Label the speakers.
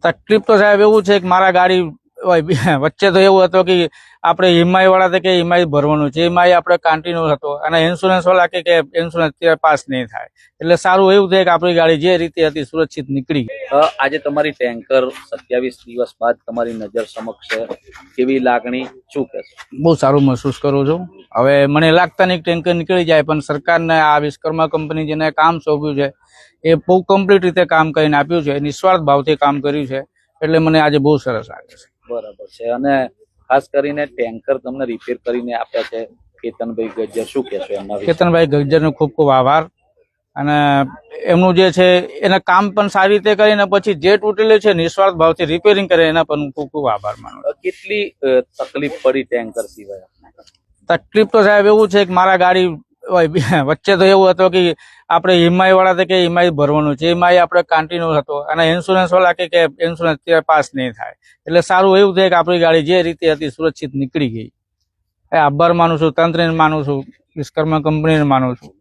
Speaker 1: તકલીફ તો સાહેબ એવું છે કે મારા ગાડી વચ્ચે તો એવું હતું કે આપણે ઈએમઆઈ વાળા કે ઈએમઆઈ ભરવાનું છે, ઈએમઆઈ આપણે કન્ટિન્યુ હતો અને ઇન્સ્યોરન્સ વાળા કે ઇન્સ્યોરન્સ પાસ નહીં થાય, એટલે સારું એવું છે કે આપણી ગાડી જે રીતે હતી સુરક્ષિત નીકળી ગઈ.
Speaker 2: આજે તમારી ટેન્કર 27 દિવસ બાદ તમારી નજર સમક્ષ છે, કેવી લાગણી, શું કહેશો?
Speaker 1: બહુ સારું મહેસૂસ કરું છું. હવે મને લાગતા નહીં ટેન્કર નીકળી જાય, પણ સરકારને આ વિશ્વકર્મા કંપની જેને કામ સોંપ્યું છે એ બહુ કમ્પ્લીટ રીતે કામ કરીને આપ્યું છે, નિસ્વાર્થ ભાવથી કામ કર્યું છે, એટલે મને આજે બહુ સરસ લાગે છે.
Speaker 2: બરાબર છે. અને ખાસ કરીને ટેન્કર તમને રિપેર કરીને આપ્યા છે કેતનભાઈ ગજ્જર, શું કહેશો એમના વિશે?
Speaker 1: કેતનભાઈ ગજ્જરનો ખૂબ ખૂબ આભાર. અને એમનું જે છે એના કામ પણ સારી રીતે કરીને પછી જે તૂટેલું છે નિસ્વાર્થ ભાવથી રિપેરિંગ કરે એના પણ ખૂબ ખૂબ આભાર માનું.
Speaker 2: કેટલી તકલીફ પડી ટેન્કર સિવાય?
Speaker 1: તકલીફ તો સાહેબ એવું છે કે મારા ગાડી વચ્ચે તો એવું હતું કે આપણે ઈએમઆઈ વાળા કે ઈએમઆઈ ભરવાનું છે, ઈએમઆઈ આપણે કન્ટિન્યુ હતો અને ઇન્સ્યોરન્સ વાળા કે ઇન્સ્યોરન્સ પાસ નહીં થાય, એટલે સારું એવું છે કે આપણી ગાડી જે રીતે હતી સુરક્ષિત નીકળી ગઈ. એ આભાર માનું છું, તંત્રને માનું છું, વિશ્વકર્મા કંપનીને માનું છું.